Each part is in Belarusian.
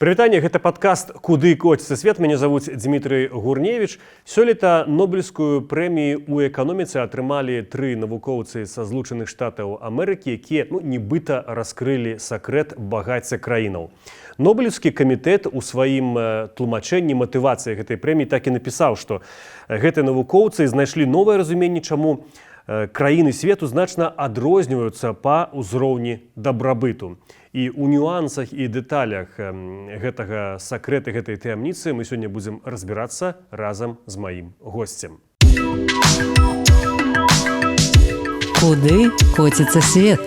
Прывітанне, гэта падкаст «Куды коціцца свет». Мяне завуць Дмітрый Гурневіч. Сёлета Нобелевскую прэмію ў эканоміцы атрымалі 3 навукоўцы са Злучаных Штатаў Амерыкі, якія нібыта раскрылі сакрэт багацця краінаў. Нобелевскі камітэт у сваім тлумачэнні матывацыі гэтай прэміі так і напісаў, што гэтыя навукоўцы знайшлі новае разуменне, чаму краіны свету значна адрозніваюцца па ўзроўні дабрабыту. І ў нюансах і дэталях гэтага сакрэта, гэтай таямніцы мы сёння будзем разбірацца разам з маім госцем. Куды коціцца свет?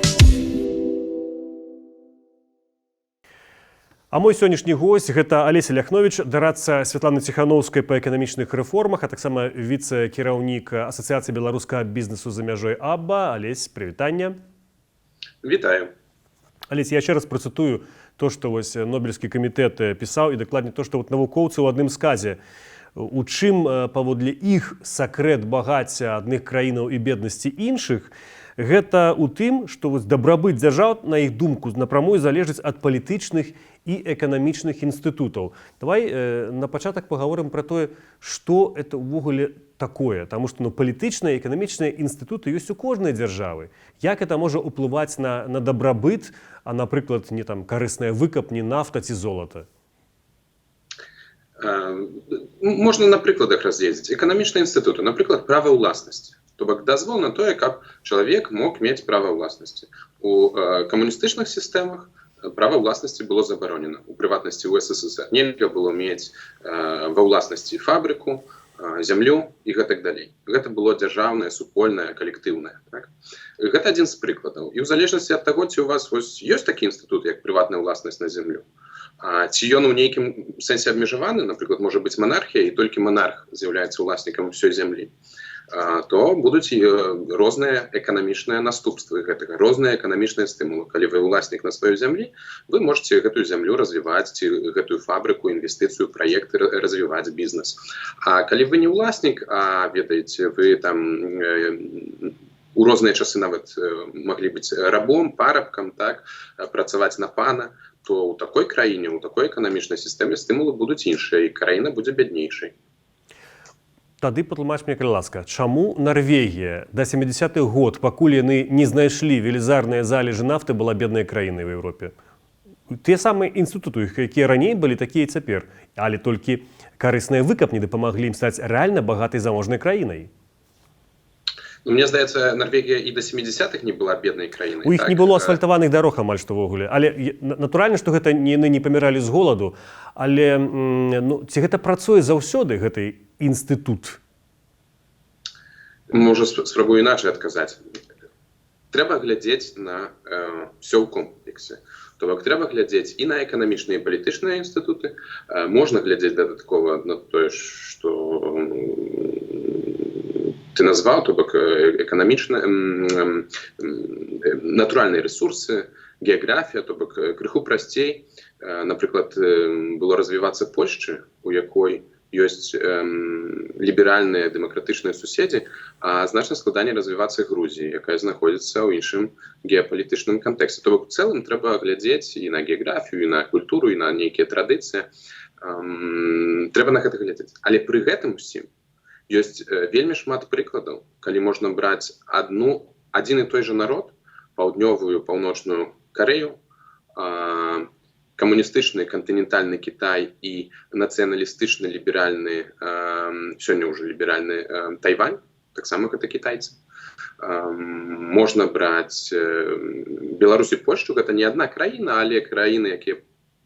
А мой сённяшні госць – гэта Алеся Ляхновіч, дарадца Святланы Ціханаўскай па эканамічных рэформах, а таксама віцэ-кіраўнік Асацыяцыі беларускага бізнесу за мяжой АББА. Алесь, прывітанне. Вітаю. Алесь, я ще раз процитую то, што вось Нобелевскі камітэт пісаў, і дакладней то, што навукоўцы ў адным сказе. У чым, паводле іх, сакрэт багацця адных краінаў і беднасці іншых, гэта ў тым, што дабрабыт дзяржаў, на іх думку, напрамую залежыць ад палітычных і эканамічных інстытутаў. Давай на пачатак пагаворым пра тое, што это ўвогуле такое. Таму што палітычныя і эканамічныя інстытуты ёсць у кожнай дзяржавы. Як это можа ўплываць на дабрабыт, а, напрыклад, не карысныя выкапні, нафта ці золата? Можна на прыкладах разгледзець. Эканамічныя інстытуты, напрыклад, права ўласнасці. То бок дазвол на тое, каб чалавек мог мець права ўласнасці. У камуністычных сістэмах права ўласнасці было забаронена. У прыватнасці ў СССР нельга было мець ва ўласнасці фабрыку, зямлю і гэтак далей. Гэта было дзяржаўнае, супольнае, калектыўнае. Так? Гэта адзін з прыкладаў. І ў залежнасці ад таго, ці у вас ёсць такі інстытут, як прыватная ўласнасць на зямлю, ці ён у нейкім сэнсе абмежаваны, напрыклад, можа быць манархія, і толькі манарх з'яўляецца ўласнікам усёй зямлі, то будуць розныя эканамічныя наступствы гэтага, розныя эканамічныя стымулы. Калі вы ўласнік на сваёй зямлі, вы можете гэтую зямлю развіваць, ці гэтую фабрыку, інвестыцыю, праекты развіваць, бізнес. А калі вы не ўласнік, а ведаеце, вы там у розныя часы нават маглі быць рабом, парабкам, так, працаваць на пана, то ў такой краіне, у такой эканамічнай сістэме стымулы будуць іншыя, і краіна будзе бяднейшай. Тады патлумач мне, калі ласка, чаму Нарвегія да 70-х год, пакуль яны не знайшлі велізарныя залежы нафты, была беднай краінай в Европе? Тыя самыя інстытуты, якія раней былі, такія і цяпер, але толькі карысныя выкапні дапамаглі ім стаць рэальна багатай заможнай краінай. Мне здаецца, Нарвегія і да 70-х не была беднай краінай. У іх не было асфальтаваных дарог амаль што ввогуле. Але натуральна, што гэта яны не паміралі з голаду, але ці гэта працуе заўсёды, гэты інстытут? Можа, спрабую іначай адказаць. Трэба глядзець на ўсё ў комплексе. То бок трэба глядзець і на эканамічныя і палітычныя інстытуты. Можна глядзець дадаткова на тое, што ты назваў, то бок эканамічныя, натуральныя рэсурсы, геаграфія, то бок крыху прасцей. Напрыклад, было развівацца Польшчы, у якой ёсць ліберальныя дэмакратычныя суседзі, а значна складаней развівацца Грузіі, якая знаходзіцца ў іншым геапалітычным кантэксце. То бок у цэлым трэба глядзець і на геаграфію, і на культуру, і на нейкія традыцыі. Трэба на гэта глядзець. Але пры гэтым усім ёсць вельмі шмат прыкладаў, калі можна браць адзін і той жа народ, паўднёвую, паўночную Карэю, камуністычны кантынентальны Кітай і нацыяналістычны ліберальны, сёння ўжо ліберальны Тайвань, таксама гэта кітайцы. Можна браць Беларусь і Польшчу, гэта не адна краіна, але краіны, якія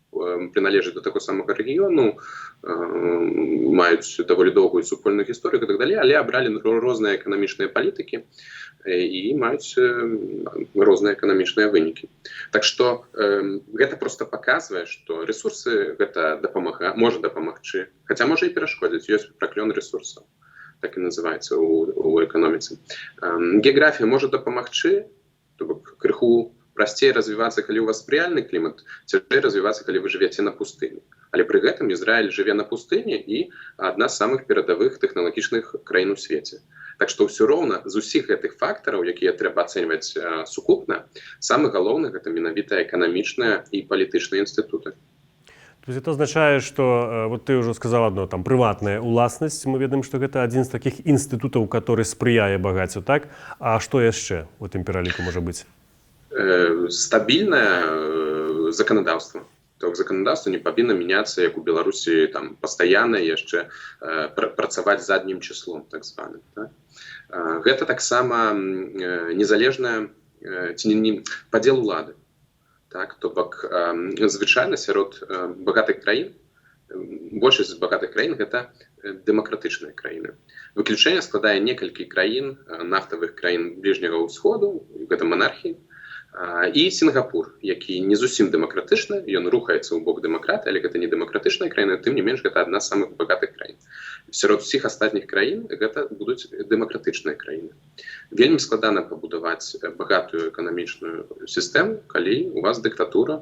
прыналежаць да такога самага рэгіёну, маюць даволі доўгую супольную гісторыю і так далей, але абралі розныя эканамічныя палітыкі і маюць розныя эканамічныя вынікі. Так што гэта проста паказвае, што рэсурсы гэта можа дапамагчы, хаця можа і перашкодзіць, ёсць праклён рэсурсаў, так і называецца ў эканоміцы. Геаграфія можа дапамагчы, то бок крыху прасцей развівацца, калі у вас спрыяльны клімат, цяжэй развівацца, калі вы жывяце на пустыні. Але пры гэтым Ізраіль жыве на пустыні і адна з самых перадавых тэхналагічных краін у свеце. Так што ўсё роўна з усіх гэтых фактараў, якія трэба ацэньваць сукупна, самы галоўны гэта менавіта эканамічныя і палітычныя інстытуты. То есть это означает, что вот ты уже сказал одно, там прыватная уласнасць, мы ведаем, што гэта адзін з такіх інстытутаў, который спрыяе багаццю, так? А што яшчэ у тым пераліку можа быць? Стабільнае заканадаўства. То заканадаўства не павінна мяняцца, як у Беларусі там пастаянна яшчэ працаваць заднім числом, так званым. Так? Гэта таксама незалежная падзел улады. Так, то бок звычайна сярод багатых краін, большасць багатых краін гэта дэмакратычныя краіны. Выключэнне складае некалькі краін, нафтавых краін бліжняга ўсходу, гэта манархіі, і Сінгапур, які не зусім дэмакратычны, ён рухаецца ў бок дэмакраты, але гэта не дэмакратычная краіна, тым не менш гэта адна з самых багатых краін. Сярод усіх астатніх краін гэта будуць дэмакратычныя краіны. Вельмі складана пабудаваць багатую эканамічную сістэму, калі у вас дыктатура,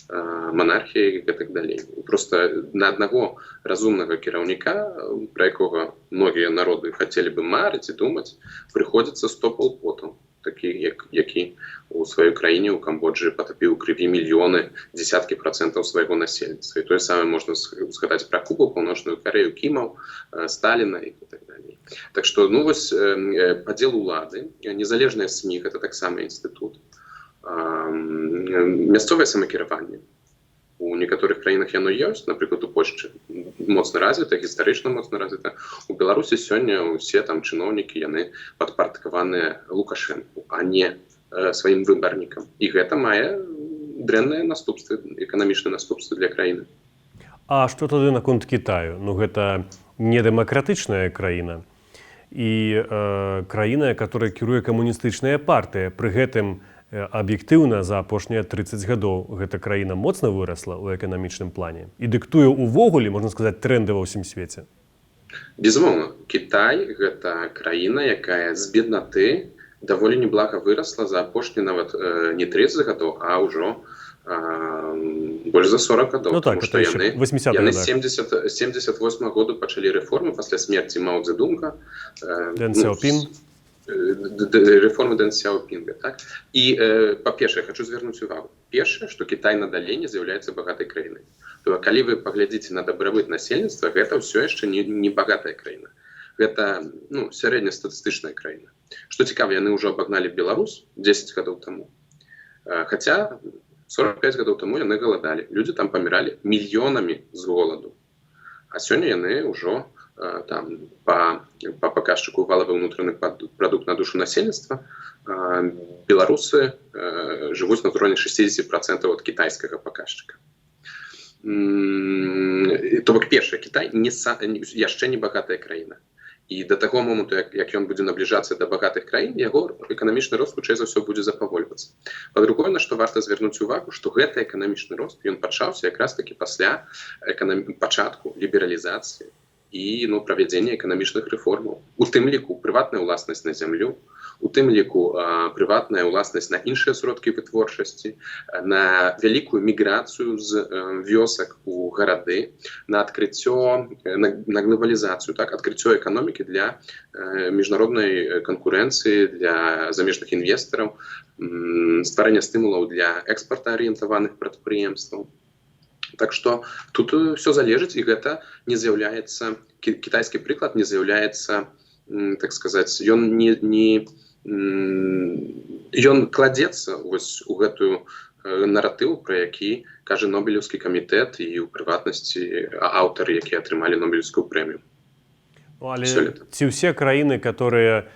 манархія і так далей. Просто на аднаго разумнага кіраўніка, пра якога многія народы хацелі бы марыць і думаць, прыходзіцца 100 палпотаў, такі, які у сваёй краіне, у Камбоджы, патапіў у крыві мільёны, дзесяткі працэнтаў свайго насельніцтва. І тое самае можна згадаць пра Кубу, Паўночную Карею, Кімаў, Сталіна і так далей. Так што, ну вось, падзел улады, незалежныя СМІ, гэта таксама інстытут, мясцовае самакіраванне. У некаторых краінах яно ёсць, напрыклад, у Польшчы моцна развіта, гістарычна моцна развіта. У Беларусі сёння ўсе там чыноўнікі, яны падпарадкаваныя Лукашэнку, а не сваім выбарнікам. І гэта мае дрэнныя наступствы, эканамічныя наступствы для краіны. А што тады наконт Кітаю? Ну гэта не дэмакратычная краіна і краіна, якая кіруе камуністычная партыя. Пры гэтым аб'ектыўна за апошнія 30 гадоў гэта краіна моцна вырасла ў эканамічным плане і дыктуе ўвогуле, можна сказаць, тренды ва ўсім свеце. Безумоўна, Кітай гэта краіна, якая з беднаты даволі неблага вырасла за апошні нават не 30 гадоў, а ўжо больш за 40 гадоў. Ну так, што яны 78 году пачалі рэформы пасля смерці Мао Цзэдунга. Дэн Сяопін. Реформы Дэн Сяопінга, так? І, па-першае, хочу звярнуць увагу. Першае, што Кітай надалей не з'яўляецца багатай краінай. То, калі вы паглядзіце на дабрабыт насельніцтва, гэта ўсё яшчэ не багатая краіна. Гэта, ну, сярэднестатыстычная краіна. Што цікава, яны ўжо абагналі Беларусь 10 гадоў таму. Хаця 45 гадоў таму яны галадалі. Людзі там паміралі мільёнамі з голаду. А сёння яны ўжо там по паказчыку валавы ўнутраны прадукт на душу насельніцтва беларусы жывуць на ўзроўні 60% ад кітайскага паказчыка. То бок першае, Кітай яшчэ не багатая краіна. І да таго моманту, як ён будзе набліжацца да багатых краін, яго эканамічны рост хутчэй за ўсё будзе запавольвацца. Па-другое, на што варта звярнуць увагу, што гэты эканамічны рост ён пачаўся якраз такі пасля пачатку лібералізацыі і правядзення эканамічных рэформаў. У тым ліку прыватная ўласнасць на зямлю, у тым ліку прыватная ўласнасць на іншыя сродкі вытворчасці, на вялікую міграцыю з вёсак у гарады, на адкрыццё, на глобалізацыю, так, адкрыццё эканомікі для міжнароднай канкурэнцыі, для замежных інвестараў, стварэння стымулаў для экспартаарыентаваных прадпрыемстваў. Так што тут все залежыць, і гэта не з'яўляецца, кітайскі прыклад не з'яўляецца, так сказаць, ён кладзецца вось у гэтую наратыў, пра які кажа Нобелеўскі камітэт і ў прыватнасці аўтары, якія атрымалі Нобелеўскую прэмію. Але ці ўсе краіны, которые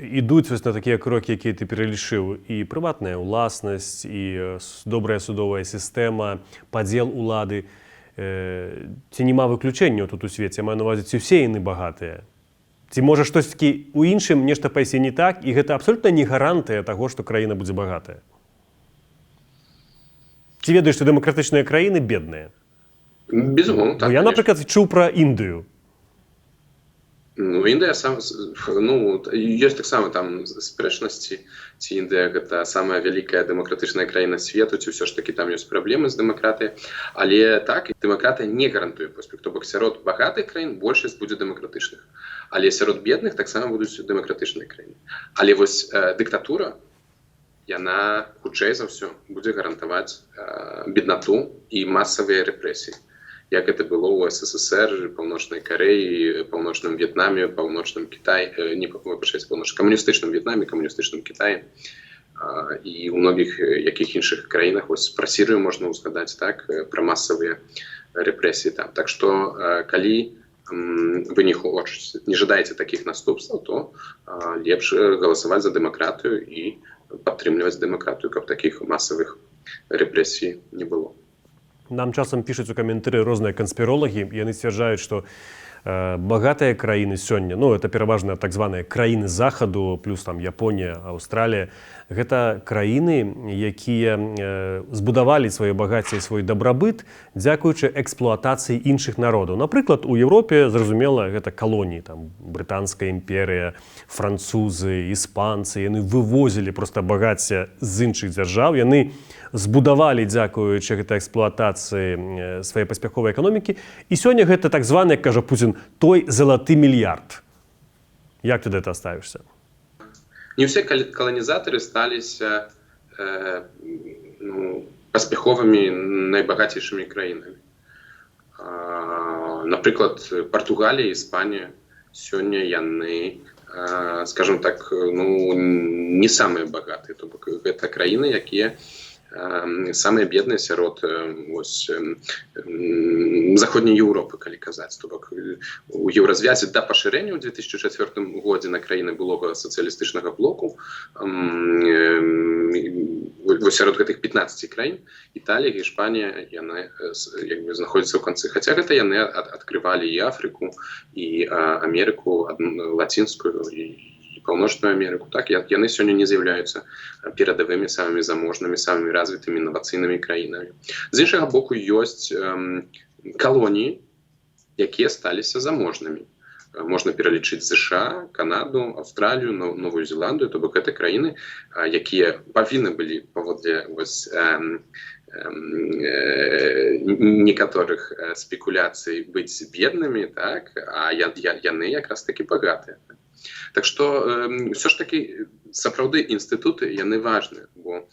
ідуць вось на такія крокі, якія ты пералічыў, і прыватная ўласнасць, і добрая судовая сістэма, падзел улады, ці няма выключэнняў тут у свеце? Я маю на ўвазе, ці ўсе яны багатыя? Ці можа штосьці ў іншым нешта пайсці не так, і гэта абсалютна не гарантыя таго, што краіна будзе багатая? Ці ведаеш, што дэмакратычныя краіны бедныя? Безумоўна, так. Я, напрыклад, чуў пра Індыю. Ну, Індыя ёсць таксама там спрэчнасці, ці Індыя гэта самая вялікая дэмакратычная краіна свету, ці ўсё ж такі там ёсць праблемы з дэмакратыяй, але так, дэмакратыя не гарантуе поспех. То бок сярод багатых краін большасць будзе дэмакратычных, але сярод бедных таксама будуць дэмакратычныя краіны. Але вось дыктатура, яна хутчэй за ўсё будзе гарантаваць беднату і масавыя рэпрэсіі. як гэта было ў СССР, паўночнай Карэі, паўночным В'етнаме, паўночным Кітаі, не папрашайце, камуністычным В'етнаме, камуністычным Кітаі і ў многіх якіх іншых краінах. Вось пра Сірыю можна ўзгадаць, так, пра масавыя рэпрэсіі там. Так што калі вы не жадаеце такіх наступстваў, то лепш галасаваць за дэмакратыю і падтрымліваць дэмакратыю, каб такіх масавых рэпрэсій не было. Нам часам пишуць у каментары розныя канспіролагі, яны сцвярджаюць, што багатыя краіны сёння, ну, это пераважна так званыя краіны захаду, плюс там Японія, Аўстралія, гэта краіны, якія збудавалі сваё багацце і свой дабрабыт дзякуючы эксплуатацыі іншых народаў. Напрыклад, у Еўропе, зразумела, гэта калоніі, там брытанская імперыя, французы, іспанцы, яны вывозілі проста багацце з іншых дзяржаў, яны збудавалі, дзякуючы гэтай эксплуатацыі свае паспяховай эканомікі. І сёння гэта так званы, як кажа Путін, той залаты мільярд. Як ты да гэта ставішся? Не ўсе каланізатары сталіся паспяховымі найбагацейшымі краінамі. Напрыклад, Партугалія, Іспанія, сёння яны, скажем так, не самыя багатыя. То бок гэта краіны, якія самыя бедныя сярод заходняй Еўропы, калі казаць. То бок у еўразвязе да пашырэння ў 2004 годзе на краіны былога сацыялістычнага блоку сярод гэтых 15 краін Італія, Іспанія, яны знаходзяцца ў канцы. Хаця гэта яны адкрывалі і Афрыку, і Амерыку лацінскую, і Паўночную Амерыку. Так, яны сёння не з'яўляюцца перадавымі, самымі заможнымі, самымі развітымі інавацыйнымі краінамі. З іншага боку, ёсць калоніі, якія сталіся заможнымі. Можна пералічыць США, Канаду, Аўстралію, Новую Зеландыю. То бок гэта краіны, якія павінны былі паводле некаторых спекуляцый быць беднымі, так, а яны якраз такі багатыя. Так што ўсё ж такі сапраўды інстытуты яны важныя, бо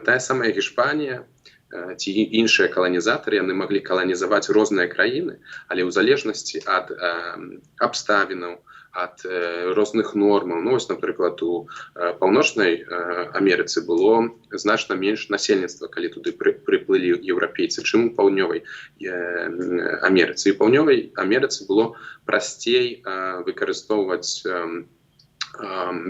тая самая Гішпанія ці іншыя каланізатары, яны маглі каланізаваць розныя краіны, але ў залежнасці ад абставінаў, ад розных нормаў. Ну, вось, напрыклад, у Паўночнай Амерыцы было значна менш насельніцтва, калі туды прыплылі еўрапейцы, чым у Паўднёвай Амерыцы. І ў Паўднёвай Амерыцы было прасцей выкарыстоўваць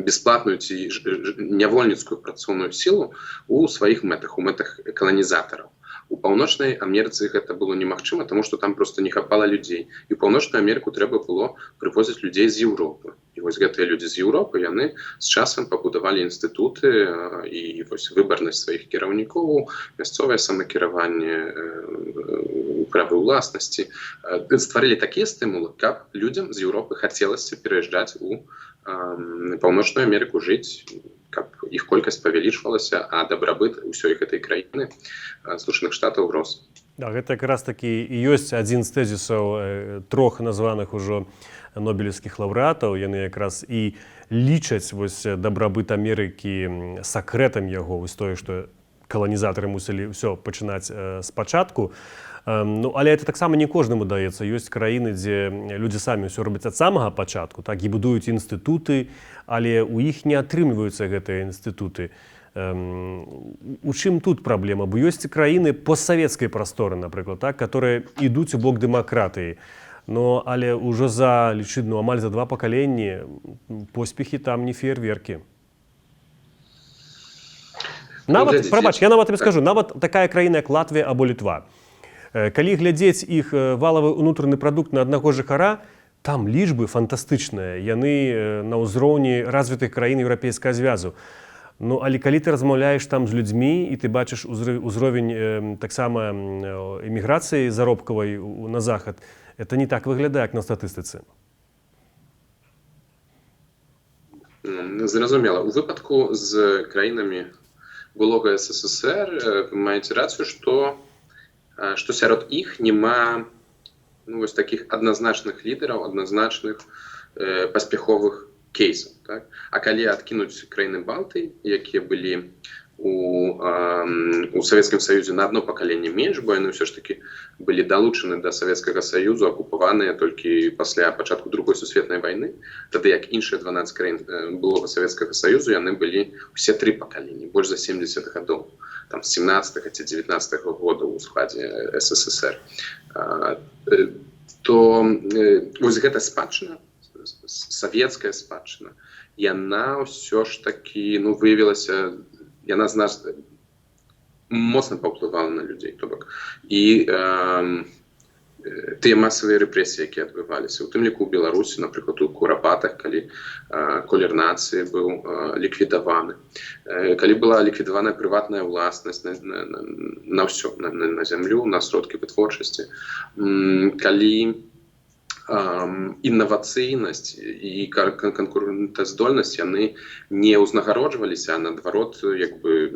бесплатную ці нявольніцкую працоўную сілу у сваіх мэтах, у мэтах каланізатараў. У Паўночнай Амерыцы гэта было немагчыма, таму што там проста не хапала людзей. І ў Паўночную Амерыку трэба было прывозіць людзей з Еўропы. І вось гэтыя людзі з Еўропы, яны з часам пабудавалі інстытуты і вось выбарнасць сваіх кіраўнікоў, мясцовае самакіраванне, правы ўласнасці. Стварылі такія стымулы, каб людзям з Еўропы хацелася пераязджаць у Паўночную Амерыку жыць, каб іх колькасць павялічвалася, а дабрабыт усёй гэтай краіны Злучаных Штатаў рос. Да, гэта якраз такі і ёсць адзін з тэзісаў трох названых ужо нобелеўскіх лаўрэатаў. Яны якраз і лічаць вось дабрабыт Амерыкі сакрэтам яго, вось тое, што каланізатары мусілі ўсё пачынаць спачатку. Ну, але это таксама не кожнаму даецца. Ёсць краіны, дзе людзі самі ўсё робяць ад самага пачатку, так, і будуюць інстытуты, але ў іх не атрымліваюцца гэтыя інстытуты. У чым тут праблема? Бо ёсць краіны постсавецкай прасторы, напрыклад, так, которые ідуць у бок дэмакратыі. Но, але ўжо за амаль за 2 пакаленні поспехі там не феерверкі. Нават, прабач, я нават тобі скажу, нават такая краіна, як Латвія або Літва. Калі глядзець іх валавы ўнутраны прадукт на аднаго жыхара, там лічбы фантастычныя. Яны на ўзроўні развітых краін Еўрапейскага звязу. Ну, але калі ты размаўляеш там з людзьмі і ты бачыш узровень таксама эміграцыі заробкавай на захад, это не так выглядае, як на статыстыцы. Зразумела. У выпадку з краінамі былога СССР вы маеце рацыю, што сярод іх няма вось такіх адназначных лідараў, адназначных паспяховых кейсаў. Так? А калі адкінуць краіны Балтыі, якія былі у у Савецкім Саюзе на одно пакаленне менш, бо яны ўсё ж таки былі далучаны да Савецкага Саюзу, акупаваныя толькі пасля пачатку Другой сусветнай вайны, тады як іншыя 12 краін былога Савецкага Саюзу, яны былі ўсе 3 пакаленні, больш за 70 гадоў, там з 17 ці 19 года ў складзе СССР. То вось гэта спадчына, савецкая спадчына, яна ўсё ж таки выявілася, яна моцна паўплывала на людзей. То бок і тыя масавыя рэпрэсіі, якія адбываліся, у тым ліку ў Беларусі, напрыклад, у Курапатах, калі колер нацыі быў ліквідаваны, калі была ліквідаваная прыватная ўласнасць на ўсё, на зямлю, на сродкі вытворчасці, калі інавацыйнасць і канкурэнтаздольнасць яны не ўзнагароджваліся, а наадварот,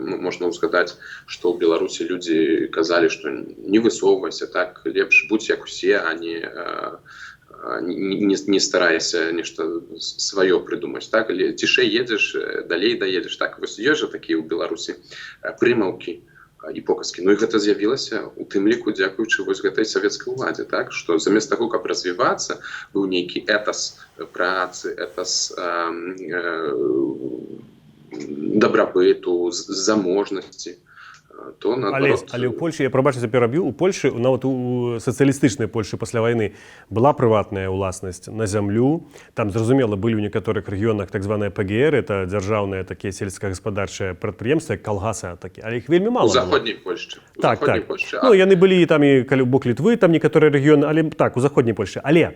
можна ўзгадаць, што ў Беларусі людзі казалі, што не высоўвайся, так, лепш будзь як усе, а не старайся нешта сваё прыдумаць, так, цішэй едзеш, далей даедзеш, так, вось ёсць жа такія ў Беларусі прымаўкі і показкі. Ну і гэта з'явілася у тым ліку дзякуючы вось гэтай савецкай уладзе, так, што замест таго, каб развівацца, быў нейкі этас працы, этас дабрабыту, заможнасці, то наадварот. Але ў Польші, я прабачуся, пераб'ю, у Польшы, нават у сацыялістычнай Польшы пасля вайны была прыватная ўласнасць на зямлю. Там, зразумела, былі ў некаторых рэгіёнах так званыя ПГР, это дзяржаўныя такія сельскагаспадарчыя прадпрыемствы, як калгасы такі, але іх вельмі мала. У заходняй Польшчы. Так. Ну, яны былі там і калі ў бок Літвы, там некаторыя рэгіёны, але так, у заходняй Польшчы. Але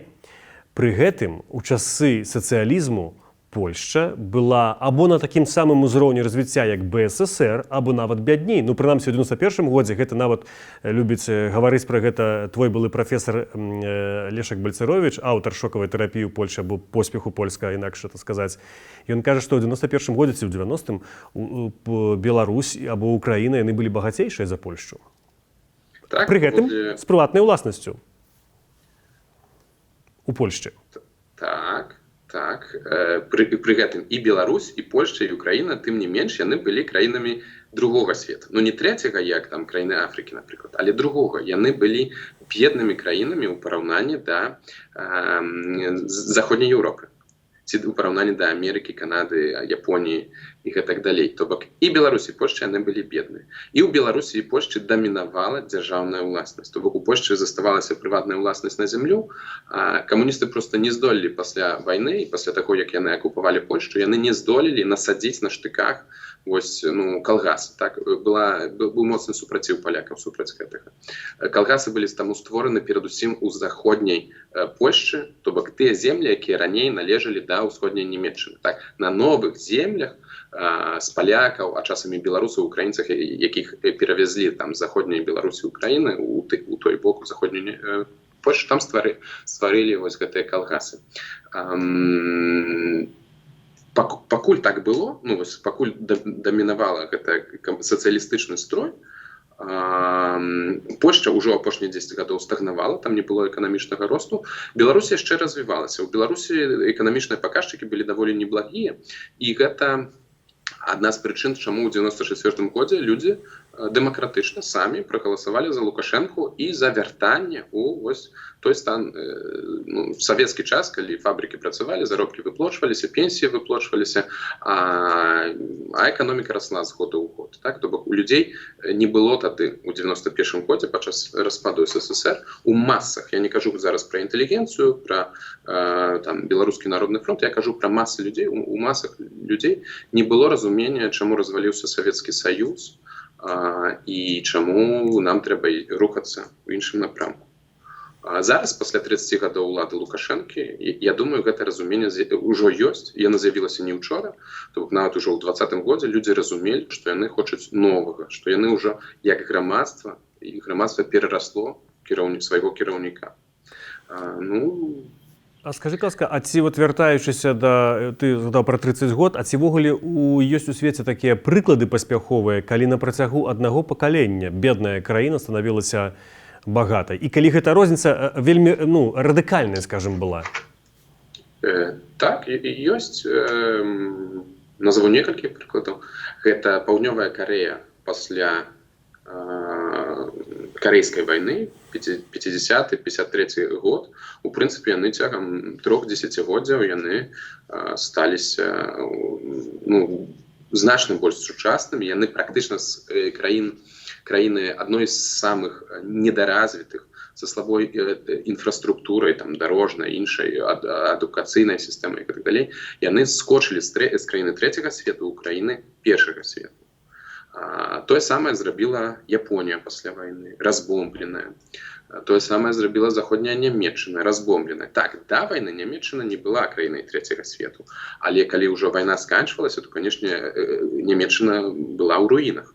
пры гэтым у часы сацыялізму Польшча была або на такім самым узроўні развіцця, як БССР, або нават бядней. Ну, прынамсі, у 91-м годзе гэта нават любіць гаварыць пра гэта твой былы прафесар Лешак Бальцаровіч, аўтар шокавай тэрапіі ў Польшчы, або поспеху польска, інакш это сказаць. Ён кажа, што ў 91-м годзе ці ў 90-м Беларусь або Украіна, яны былі багацейшыя за Польшчу. Так, пры гэтым з прыватнай уласнасцю у Польшчы. Так, пры гэтым і Беларусь, і Польшча, і Украіна, тым не менш, яны былі краінамі другога света. Ну, не трэцяга, як там краіны Афрыкі, напрыклад, але другога. Яны былі беднымі краінамі ў параўнанні да заходняй Еўропы. Ці ў параўнанні да Амерыкі, Канады, Японіі і гэтак далей. То бок і Беларусь, і Польшча яны былі бедныя. І ў Беларусі і Польшчы дамінавала дзяржаўная ўласнасць. То бок у Польшчы заставалася прыватная ўласнасць на зямлю, а камуністы проста не здолелі пасля вайны і пасля таго, як яны акупавалі Польшчу, яны не здолелі насадзіць на штыках вось, калгасы. Так, быў моцны супраціў палякаў супраць гэтага. Калгасы былі таму створаны перадусім у заходняй Польшчы, то бок тыя землі, якія раней належалі да ўсходняй Нямецчыны. Так, на новых землях з палякаў, а часамі беларусаў, украінцах, якіх перавезлі там з заходняй Беларусі Украіны у той бок, у заходняй Польшчы, там стварылі вось гэтыя калгасы. Пакуль так было, пакуль дамінавала гэта сацыялістычны строй, Польшча ўжо апошнія 10 гадоў стагнавала, там не было эканамічнага росту. Беларусь яшчэ развівалася. У Беларусі эканамічныя паказчыкі былі даволі неблагія, і гэта адна з прычын, чаму ў 94-м годзе людзі дэмакратычна самі прагаласавалі за Лукашэнку і за вяртанне у вось той стан, савецкі час, калі фабрыкі працавалі, заробкі выплачваліся, пенсіі выплачваліся, а эканоміка расла з года ў год. Так? То бок у людзей не было тады у 91-м годзе падчас распаду СССР у масах. Я не кажу зараз пра інтэлігенцыю, пра Беларускі народны фронт, я кажу пра масы людзей. У масах людзей не было разумення, чаму разваліўся Савецкі Саюз, і чаму нам трэба рухацца ў іншым напрамку. Зараз, пасля 30 гадоў улады Лукашэнкі, я думаю, гэта разуменне ўжо ёсць, яно з'явілася не ўчора, то бок нават ужо ў 20-м годзе людзі разумелі, што яны хочуць новага, што яны ўжо як грамадства, і грамадства перарасло свайго кіраўніка. А скажи, ласка, а ці вяртаючыся ты згадаў пра 30 год, а ці ввогуле ёсць у свеце такія прыклады паспяховыя, калі на працягу аднаго пакалення бедная краіна станавілася багатай? І калі гэта розніца вельмі радыкальная, скажем, была? Так, ёсць Назову некалькі прыкладаў. Гэта Паўднёвая Карэя пасля Карэйскай вайны, 50-53 год. У прынцыпе, яны цягам 3 дзесяцігоддзяў яны сталіся значна больш сучаснымі. Яны практычна з краіны адной з самых недаразвітых, са слабой інфраструктурай, там, дарожнай, іншай, адукацыйнай сістэмай і так далей, яны скочылі з краіны трэцяга свету ў краіны першага свету. Тое самае зрабіла Японія пасля вайны, разбомбленая. Тое самае зрабіла заходняя Нямецчына, разбомбленая. Так, да вайны Нямецчына не была краінай трэцяга свету, але калі ўжо вайна сканчвалася, то, канешне, Нямецчына была ў руінах.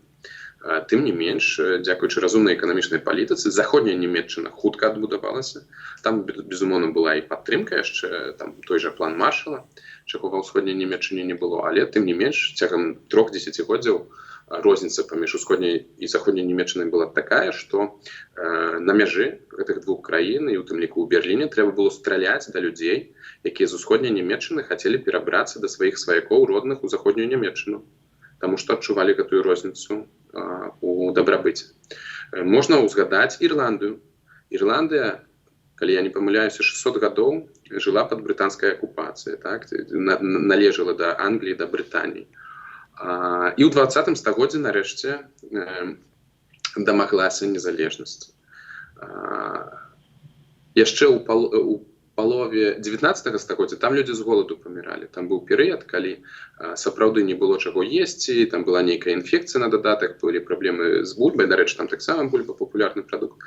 Тым не менш, дзякуючы разумнай эканамічнай палітыцы, заходняя Нямецчына хутка адбудавалася. Там, безумоўна, была і падтрымка яшчэ, там, той жа план Маршала, чаго ва ўсходняй Нямецчыне не было, але тым не менш, цягам 3 дзесяцігоддзяў розніца паміж усходняй і заходняй Нямецчынай была такая, што на мяжы гэтых двух краін, і у тым ліку ў Берліне, трэба было страляць да людзей, якія з усходняй Нямецчыны хацелі перабрацца да сваіх сваякоў родных у заходнюю Нямецчыну, таму што адчувалі гэтую розніцу у дабрабыце. Можна ўзгадаць Ірландыю. Ірландыя, калі я не памыляюся, 600 гадоў жыла пад брытанскай акупацыяй, так? Належала да Англіі, да Брытаніі. І ў 20 стагоддзі нарэшце дамаглася незалежнасці. Яшчэ ў палове 19 стагоддзя там людзі з голаду паміралі. Там быў перыяд, калі сапраўды не было чаго есці, там была нейкая інфекцыя на дадатак, былі праблемы з бульбай, дарэчы, там таксама бульба папулярны прадукт.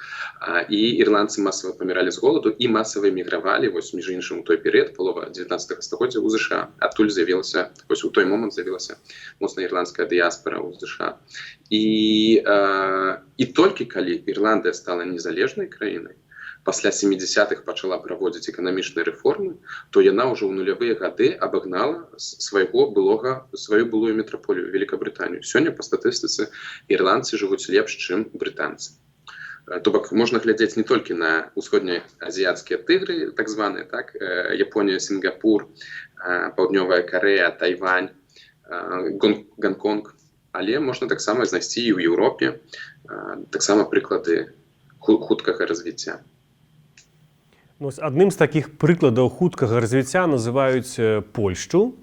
І ірландцы масава паміралі з голаду і масава эмігравалі, вось, між іншым, у той перыяд, палова 19 стагоддзя ў ЗША. Адтуль з'явілася, вось у той момант з'явілася моцна ірландская дыяспара ў ЗША. І толькі калі Ірландыя стала незалежнай краінай, пасля 70-х пачала праводзіць эканамічныя рэформы, то яна ўжо ў нулявыя гады абагнала сваю былую метраполію Великабрытанію. Сёння па статыстыцы ірландцы жывуць лепш, чым брытанцы. То бок можна глядзець не толькі на усходнеазіяцкія тыгры, так званыя, так, Японія, Сінгапур, Паўднёвая Карэя, Тайвань, Гонконг, але можна таксама знайсці і ў Еўропе таксама прыклады хуткага развіцця. Адным з такіх прыкладаў хуткага развіцця называюць Польшчу.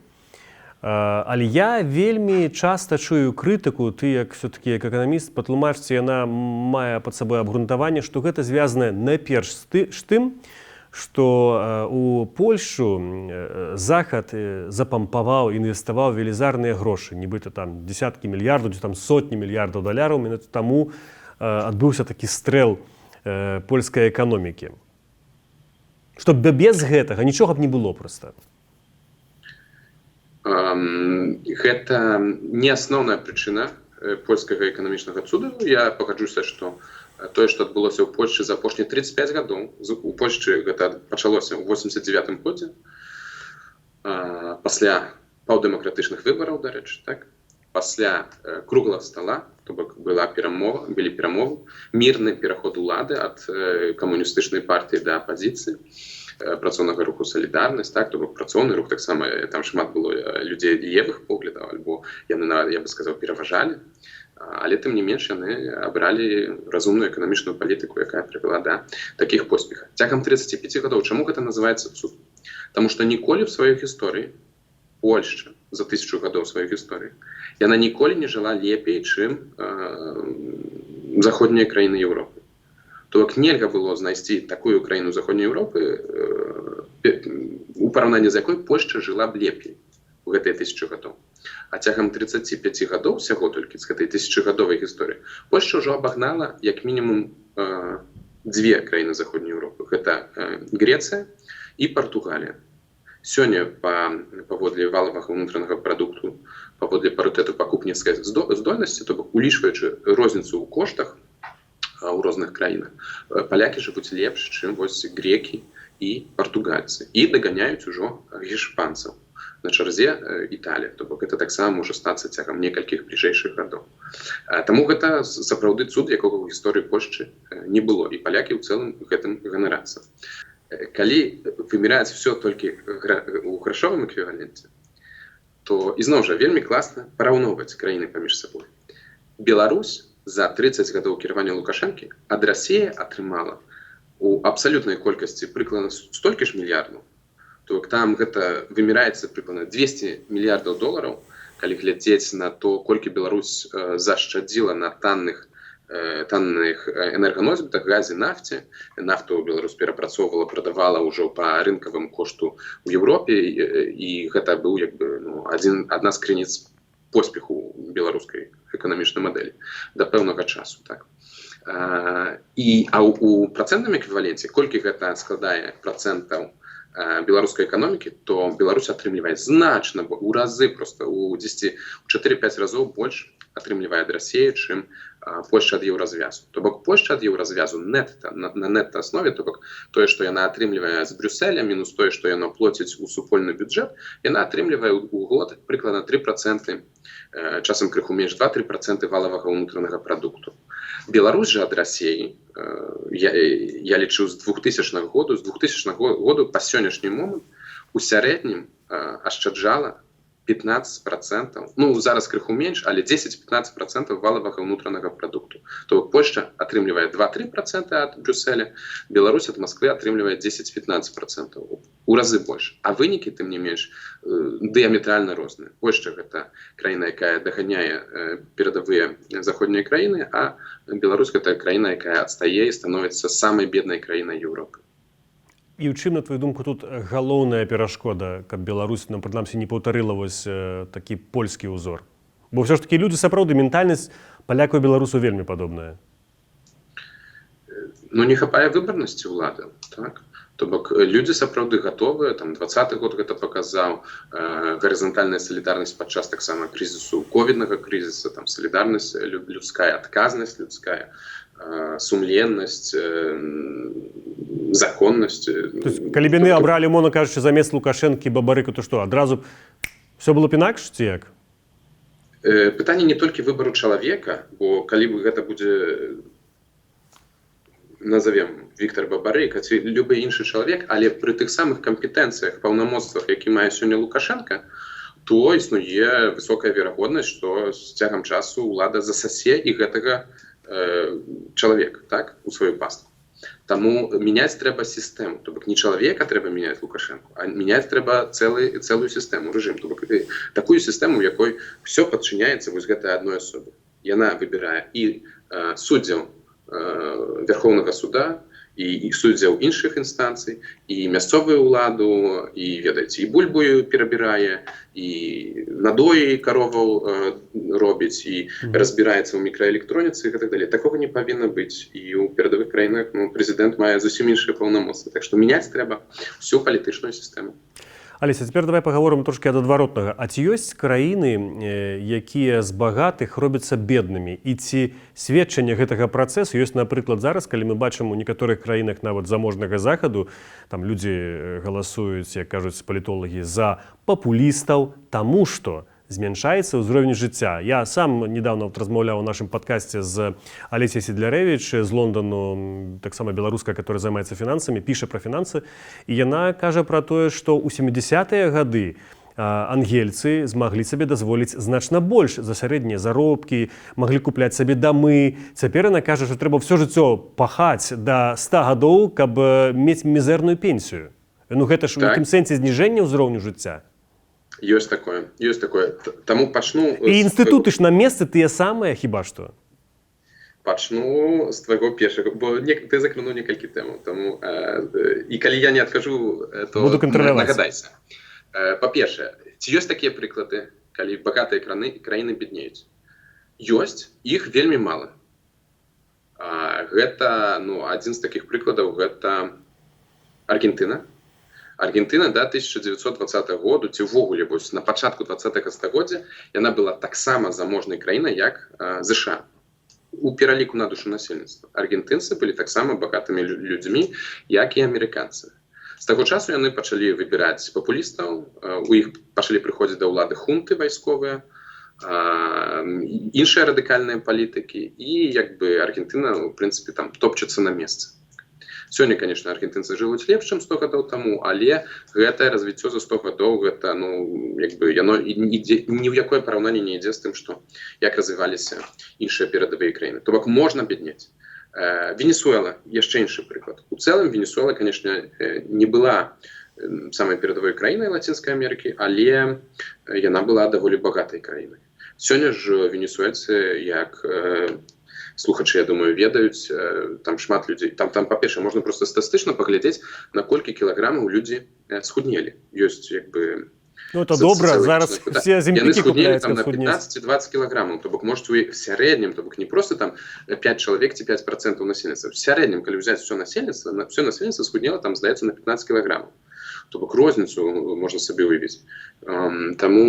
Але я вельмі часта чую крытыку, ты як все-таки як эканаміст, патлумачце, яна мае пад сабой абгрунтаванне, што гэта звязана найперш з тым, што у Польшчу Захад запампаваў, інвеставаў велізарныя грошы, нібыта там дзесяткі мільярдаў, ці там сотні мільярдаў даляраў, менавіта таму адбыўся такі стрэл польскай эканомікі. Што без гэтага нічога б не было проста. Гэта не асноўная прычына польскага эканамічнага цуду. Я пагаджуся, што тое, што адбылося ў Польшчы за апошнія 35 гадоў, у Польшчы гэта пачалося ў 89 годзе, пасля паўдэмакратычных выбараў, дарэчы, так? Пасля круглага стала, то бок былі перамовы, мірны пераход улады ад камуністычнай партыі да апазіцыі, працоўнага руху «Салідарнасць», так, то бок працоўны рух, таксама там шмат было людзей левых поглядаў, альбо яны, я бы сказаў, пераважалі, але тым не менш яны абралі разумную эканамічную палітыку, якая прывяла да такіх поспехаў. Цягам 35 гадоў. Чаму гэта называецца цуд? Таму што ніколі в сваёй гісторыі Польшча за 1000 гадоў сваёй гісторыі яна ніколі не жыла лепей, чым заходнія краіны Еўропы. То бок нельга было знайсці такую краіну заходняй Еўропы, у параўнанні з якой Польшча жыла б лепей у гэтыя 1000 гадоў. А цягам 35 гадоў усяго толькі з гэтай 1000-гадовай гісторыі Польшча ўжо абагнала як мінімум дзве краіны заходняй Еўропы. Гэта Грэцыя і Партугалія. Сёння паводле валавага ўнутранага прадукту, паводле парытэту пакупніцкай здольнасці, то бок улічваючы розніцу ў коштах у розных краінах, палякі жывуць лепш, чым вось грекі і партугальцы. І даганяюць ужо іспанцаў. На чарзе Італія, то бок гэта таксама можа стацца цягам некалькіх бліжэйшых гадоў. Таму гэта сапраўды цуд, якога ў гісторыі Польшчы не было, і палякі ў цэлым гэтым ганарацца. Калі выміраць все толькі ў грашовым эквіваленце, то ізноў жа вельмі класна параўноўваць краіны паміж сабой. Беларусь за 30 гадоў кіравання Лукашэнкі ад Расіі атрымала у абсалютнай колькасці прыкладна столькі ж мільярдаў, то там гэта вымяраецца прыкладна 200 мільярдаў долараў, калі глядзець на то, колькі Беларусь зашчадзіла на танных энерганосьбітах, газе, нафце. Нафту Беларусь перапрацоўвала, прадавала ўжо па рынкавым кошту ў Еўропе, і гэта быў адна з крыніц поспеху беларускай эканамічнай мадэлі да пэўнага часу. Так? У працэнтным эквіваленце, колькі гэта складае працэнтаў беларускай эканомікі, то Беларусь атрымлівае значна, у разы, просто у 4-5 разоў больш атрымлівае ад Расіі, чым Польшча ад еўразвязу. То бок Польшча ад еўразвязу на нетта аснове, то бок тое, што яна атрымлівае з Брюсселя, мінус тое, што яна плоціць у супольны бюджэт, яна атрымлівае ў год прыкладна 3%, часам крыху менш 2-3% валавага ўнутранага прадукту. Беларусь жа ад Расіі, я лічу з 2000 году па сённяшні момант у сярэднім ашчаджала 15%, зараз крыху менш, але 10-15% валавага ўнутранага прадукту. То Польшча атрымлівае 2-3% ад Брюсселя, Беларусь ад Масквы атрымлівае 10-15%, у разы больш. А вынікі, тым не менш, дыаметральна розныя. Польшча гэта краіна, якая даганяе перадавыя заходнія краіны, а Беларусь гэта краіна, якая адстае і становіцца самай беднай краінай Еўропы. І ў чым, на твою думку, тут галоўная перашкода, каб Беларусь, прынамсі, не паўтарыла такі польскі ўзор? Бо ўсё ж такі людзі, сапраўды, ментальнасць палякаў і беларусу вельмі падобная. Не хапае выбарнасці ўлады, так? То бок людзі сапраўды гатовыя, 20-й год гэта паказаў, гарызантальная салідарнасць падчас таксама крызісу, ковіднага крызіса, салідарнасць людская, адказнасць людская, сумленнасць, законнасць. Калі б яны абралі, умоўна кажучы, замест Лукашэнкі Бабарыку, то што, адразу все было б інакш, ці як? Пытанне не толькі выбару чалавека, бо калі б гэта будзе, назовем, Віктор Бабарыка ці любы іншы чалавек, але пры тых самых кампетэнцыях, паўнамоцтвах, які мае сёння Лукашенко, то існуе высокая верагоднасць, што з цягам часу ўлада засасе і гэтага чалавека, так, у сваю пастку. Таму мяняць трэба сістэму. То бок не чалавека трэба мяняць Лукашенко, а мяняць трэба цэлую сістэму, рэжым. То бок такую сістэму, у якой все падчыняецца вось гэтай адной асобе. Яна выбірае і суддзяў Верховнага суда, і суддзяў іншых інстанцый, і мясцовую ўладу, і, ведаеце, і бульбу перабірае, і надоі кароваў робіць, і разбіраецца ў мікраэлектроніцы і так далее. Такога не павінна быць. І ў перадавых краінах прэзідэнт мае зусім іншыя паўнамоцтвы. Так што мяняць трэба всю палітычную сістэму. Алеся, цяпер давай пагаворым трошкі ад адваротнага. А ці ёсць краіны, якія з багатых робяцца беднымі? І ці сведчанне гэтага працэсу ёсць, напрыклад, зараз, калі мы бачым у некаторых краінах нават заможнага захаду, там людзі галасуюць, як кажуць палітолагі, за папулістаў, таму што змяншаецца ўзровень жыцця. Я сам недавно размаўляў у нашым падкасці з Алесяй Сідлярэвіч з Лондану, таксама беларуска, которая займаецца фінансамі, піша пра фінансы, і яна кажа пра тое, што ў 70-е гады ангельцы змаглі сабе дазволіць значна больш за сярэднія заробкі, маглі купляць сабе дамы. Цяпер яна кажа, што трэба ўсё жыццё пахаць да 100 гадоў, каб мець мізэрную пенсію. Гэта ж у якім сэнсе зніжэння ўзроўню жыцця. Ёсць такое. Таму пачну... І інстытуты ж на месцы тыя самыя, хіба што? Пачну з твайго першага, бо ты закрануў некалькі тэмаў. І калі я не адхожу, то нагадайся. Па-першае, ці ёсць такія прыклады, калі багатыя краіны беднеюць? Ёсць, іх вельмі мала. Гэта, адзін з такіх прыкладаў, гэта Аргентына. Аргентына да 1920 году, ці ўвогуле на пачатку 20-го стагоддзя, яна была таксама заможнай краінай, як ЗША. У пераліку на душу насельніцтва. Аргентынцы былі таксама багатымі людзьмі, як і амерыканцы. З таго часу яны пачалі выбіраць папулістаў, у іх пачалі прыходзіць да ўлады хунты вайсковыя, іншыя радыкальныя палітыкі, і Аргентына, у прынцыпе, там топчацца на месцы. Сёння, конечно, аргентынцы жывуць лепш, чым 100 гадоў таму, але гэтае развіццё за 100 гадоў, гэта, яно ні ў якое параўнанне не ідзе з тым, як развіваліся іншыя перадавыя краіны. То бок можна беднець. Венесуэла, яшчэ іншы прыклад. У цэлым Венесуэла, конечно, не была самай перадавой краінай Лацінскай Амерыкі, але яна была даволі багатай краінай. Сёння ж венесуэльцы, як слухачы, я думаю, ведаюць, там шмат людзей. Там па-першае, можна проста статыстычна паглядзець, на колькі кілаграмаў людзі схуднелі. Ёсць, Ну, это добра, зараз все земляки купляюць, на 15-20 кілаграмаў. То бок, можете в сярэднім, то бок не просто там 5 чалавек ці 5% насельніцтва. В сярэднім, калі ўзяць все насельніцтва схуднела, там, здаецца, на 15 кілаграмаў. То бок розніцу можна сабе уявіць. Таму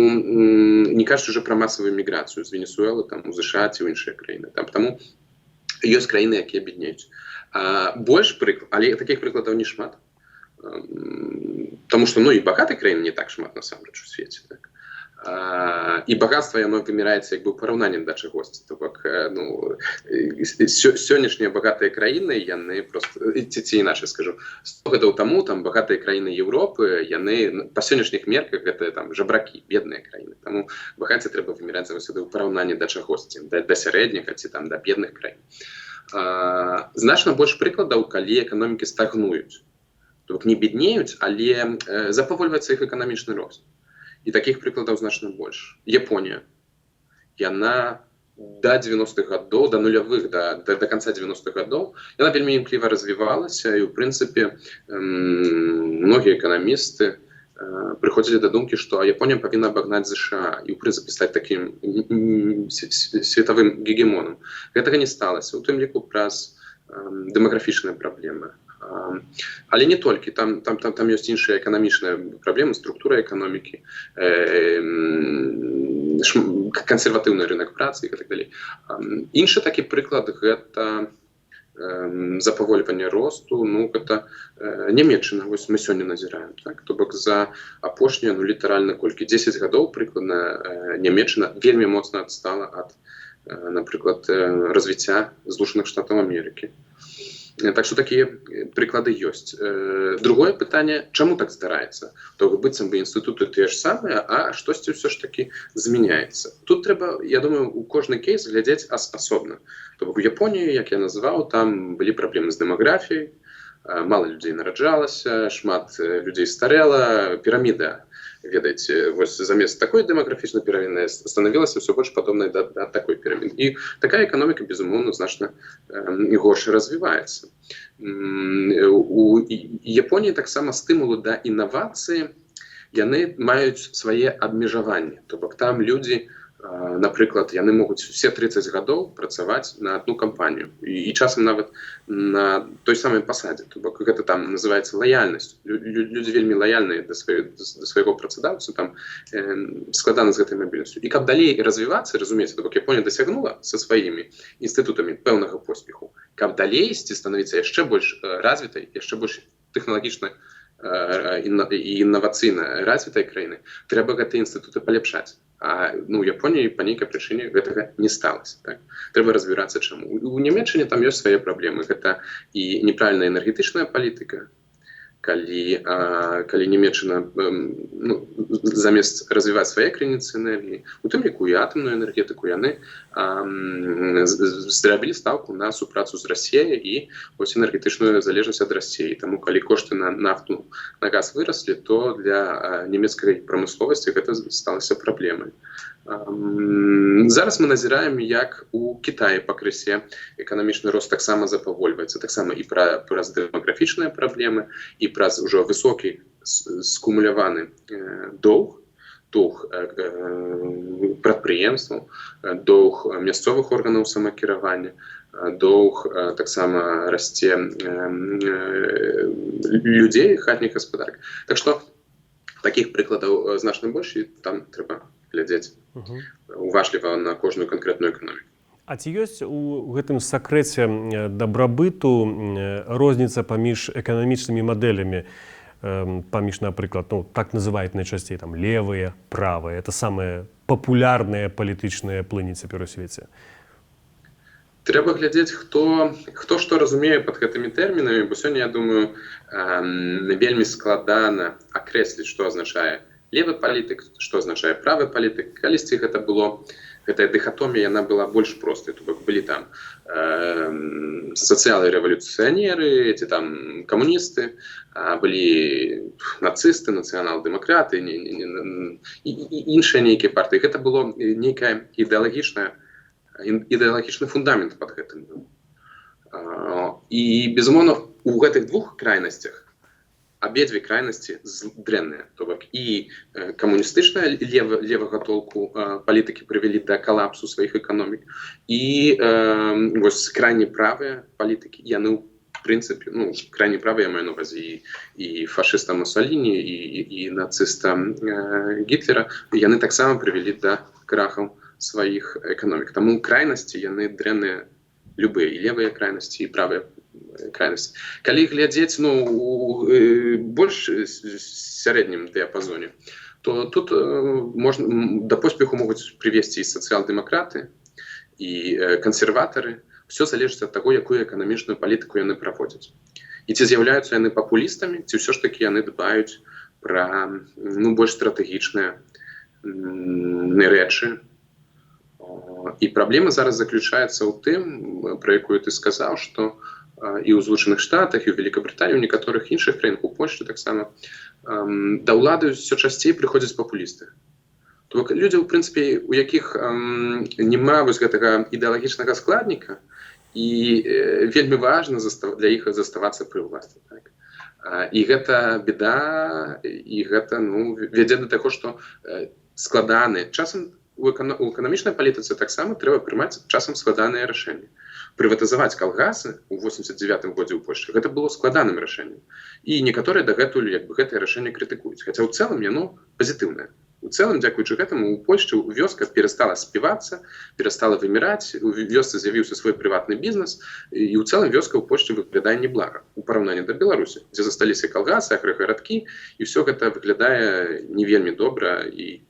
не кажуць уже пра масавую міграцыю з Венесуэлы, там, у США ці ў іншыя краіны. Таму ёсць краіны, якія беднеюць. Больш прыклад, але такіх прыкладаў не шмат. Таму што, і багатай краіны не так шмат насамрэч у свеце. Так? І багатства яно выміраецца як бы ў параўнанні да чагосьці. То бок, сённяшнія багатыя краіны, яны просто, ці іначай скажу, 100 гадоў таму там багатыя краіны Еўропы, яны па сённяшніх мерках гэта там жабракі, бедныя краіны. Таму багацце трэба выміраць заўсёды ў параўнанні да чагосьці, да сярэдняга ці там да бедных краін. Значна больш прыкладаў, калі эканомікі стагнуюць. То бок не беднеюць, але запавольваецца іх эканамічны рост. І такіх прыкладаў значна больш. Японія. Яна да 90-х гадоў, да нулявых, да канца 90-х гадоў, яна вельмі імкліва развівалася, і, ў прынцыпе, многія эканамісты прыходзілі да думкі, што Японія павінна абагнаць США і, ў прынцыпе, стаць такім светавым гегемонам. Гэтага не сталася, у тым ліку праз дэмаграфічныя праблемы. Але не толькі, там ёсць іншыя эканамічныя праблемы, структура эканомікі, кансерватыўны рынок працы і так далей. Іншы такі прыклад – гэта запавольванне росту, гэта Нямецчына, вось мы сёння назіраем. То бок за апошнія, літаральна колькі, 10 гадоў прыкладна Нямецчына вельмі моцна адстала ад, напрыклад, развіцця Злучаных Штатаў Амерыкі. Так што такія прыклады ёсць. Другое пытанне, чаму так здараецца? То быццам бы інстытуты тыя ж самыя, а штосьці ўсё ж такі змяняецца. Тут трэба, я думаю, у кожны кейс глядзець асобна. То бок у Японіі, як я называў, там былі праблемы з дэмаграфіяй, мала людзей нараджалася, шмат людзей старэла, піраміда. Ведаеце, вось замест такой дэмаграфічнай піраміды станавілася ўсё больш падобнай да такой піраміды. І такая эканоміка, безумоўна, значна горш развіваецца. У Японіі таксама стымулы да інавацыі, яны маюць свае абмежаванні. То бок там людзі, напрыклад, яны могуць усе 30 гадоў працаваць на адну кампанію. І часам нават на той самай пасадзе. То бок гэта там называецца лаяльнасць. Людзі вельмі лаяльныя да свайго працадаўцы, там складана з гэтай мабільнасцю. І каб далей развівацца, разумееце, то бок Японія дасягнула са сваімі інстытутамі пэўнага поспеху. Каб далей станавіцца яшчэ больш развітай, яшчэ больш тэхналагічна і інавацыйна развітай краіны, трэба гэтыя інстытуты паляпшаць. А у Японіі па нейкай прычыне гэтага не сталася. Так? Трэба разбірацца чаму. У Нямецчыне там ёсць свае праблемы. Гэта і неправільная энергетычная палітыка, калі Нямецчына замест развіваць свае крыніцы энергіі, у тым ліку і атамную энергетыку, яны зрабілі стаўку на супрацу з Расіяй і вось энергетычную залежнасць ад Расіі. Таму калі кошты на нафту, на газ выраслі, то для нямецкай прамысловасці гэта сталася праблемай. Зараз мы назіраем, як у Кітаі пакрысе эканамічны рост таксама запавольваецца, таксама і праз дэмаграфічныя праблемы, і праз ужо высокі скумуляваны доўг прадпрыемстваў, доўг мясцовых органаў самакіравання, доўг таксама расце людзей, хатніх гаспадарак. Так што такіх прыкладаў значна больш, і там трэба глядзець уважліва на кожную канкрэтную эканоміку. А ці ёсць у гэтым сакрэце дабрабыту розніца паміж эканамічнымі мадэлямі, паміж, напрыклад, так называюць найчасцей там левыя, правыя, это самыя папулярныя палітычныя плыні цяпер у свеце? Трэба глядзець, хто што разумее пад гэтымі тэрмінамі, бо сёння, я думаю, вельмі складана акрэсліць, што азначае левы палітык, што азначае правы палітык. Калісьці гэтая дыхатомія, яна была больш простай, то бок былі там сацыялы-рэвалюцыянеры, ці там камуністы, былі нацысты, нацыянал-дэмакраты, іншыя нейкія партыі. Гэта было нейкая ідэалагічны фундамент пад гэтым. І, безумоўна, у гэтых двух крайнасцях абедзве крайнасці дрэнныя. То бок і камуністычная левага толку палітыкі прывялі да калапсу сваіх эканомік, і вось крайне правыя палітыкі, яны в прынцыпе, крайне правыя, я маю на ўвазе і фашыста Мусаліні, і нацыста Гітлера, яны таксама прывялі да крахаў сваіх эканомік. Таму крайнасці яны дрэнныя любыя, і левыя крайнасці, і правыя крайнасці. Калі глядзець у больш сярэднім дыяпазоне, то тут да поспеху могуць прывесці і сацыял-дэмакраты, і кансерватары. Все залежыць ад таго, якую эканамічную палітыку яны праводзяць. І ці з'яўляюцца яны папулістамі, ці ўсё ж такі яны дбаюць пра больш стратэгічныя рэчы. І праблема зараз заключаецца ў тым, пра якую ты сказаў, што і ў Злучаных Штатах, і ў Великабрытаніі, у некаторых іншых краінах, у Польшчы таксама, да ўлады ўсё часцей прыходзяць папулісты. То бок людзі, у прынцыпе, у якіх няма вось гэтага ідэалагічнага складніка, і вельмі важна для іх заставацца пры ўласці. І гэта беда, і гэта вядзе да таго, што складаны. Часам у эканамічнай палітыцы таксама трэба прымаць часам складаныя рашэнні. Прыватызаваць калгасы ў 89-м годзе ў Польшчы гэта было складаным рашэннем. І некаторыя дагэтуль гэтае рашэнне крытыкуюць. Хаця ў цэлым яно пазітыўнае. У цэлым, дзякуючы гэтаму, у Польшчы вёска перастала співацца, перастала выміраць, у вёсцы з'явіўся свой прыватны бізнес, і ў цэлым вёска ў Польшчы выглядае неблага у параўнанні да Беларусі, дзе засталіся калгасы, аграгарадкі, і ўсё гэта выглядае не вельмі добра, і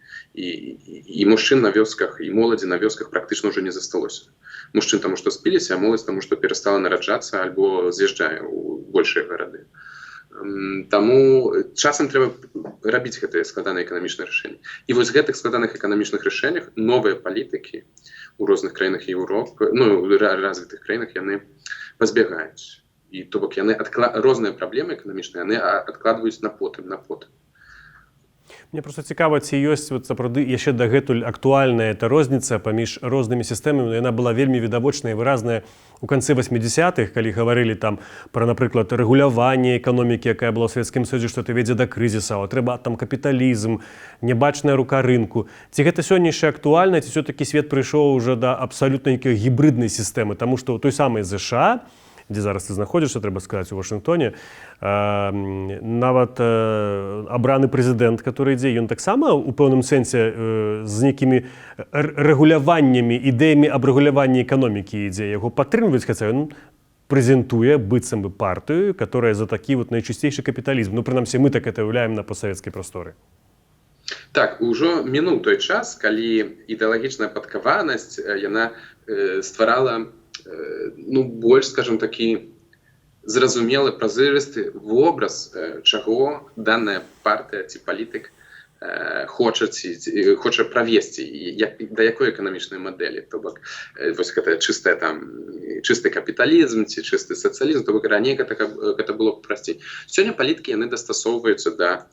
мужчын на вёсках, і моладзі на вёсках практычна ўжо не засталося. Мужчын таму, што спіліся, а моладзь таму, што перастала нараджацца альбо з'язджае ў большыя гарады. Таму часам трэба рабіць гэтыя складаныя эканамічныя рашэнні. І вось гэтых складаных эканамічных рашэннях новыя палітыкі ў розных краінах Еўропы, развітых краінах, яны пазбягаюць. І то бок яны розныя праблемы эканамічныя яны адкладваюць на потым. Мне просто цікава, ці ёсць сапраўды яшчэ дагэтуль актуальная эта розніца паміж рознымі сістэмамі. Яна была вельмі відавочная і выразная у канцы 80-х, калі гаварылі там пра, напрыклад, рэгуляванне эканомікі, якая была ў Савецкім Союзе, што это вядзе да крызіса, трэба там капіталізм, нябачная рука рынку. Ці гэта сёння яшчэ актуальна, ці ўсё-такі свет прыйшоў уже да абсалютна нейкай гібрыднай сістэмы, таму што ў той самай ЗША, дзе зараз ты знаходзішся, трэба сказаць, у Вашынгтоне, нават абраны прэзідэнт, который ідзе, ён таксама у пэўным сэнсе з нейкімі рэгуляваннямі, ідэямі абрэгулявання эканомікі ідзе, яго падтрымліваюць, хаця ён прэзентуе быццам бы партыю, которая за такі найчысцейшы капіталізм. Прынамсі, мы так это уяўляем на постсавецкай прасторы. Так, ужо мінуў той час, калі ідэалагічная падкаванасць, яна стварала больш, скажем, такі зразумелы, празрысты вобраз, чаго данная партыя ці палітык хоча правесці, да якой эканамічнай мадэлі. То бок, вось гэта чысты капіталізм ці чысты сацыялізм, то бок раней гэта было прасцей. Сёння палітыкі яны дастасоўваюцца да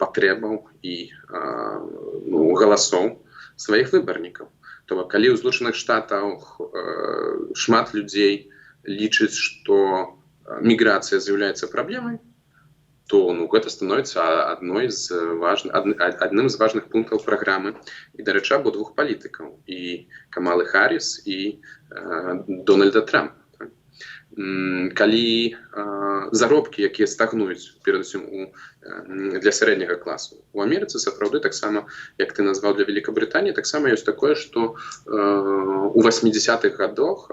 патрэбаў і галасоў сваіх выбарнікаў. То бок, калі ў Злучаных Штатах шмат людзей лічыць, што міграцыя з'яўляецца праблемай, то гэта становіцца адным з важных пунктаў праграмы. І, дарэчы, абодвух палітыкаў, і Камалы Харріс, і Дональда Трампа. Калі заробкі, якія стагнуюць перадусім для сярэдняга класу у Амерыцы, сапраўды таксама, як ты назваў, для Великабрытаніі, таксама ёсць такое, што у 80-х гадах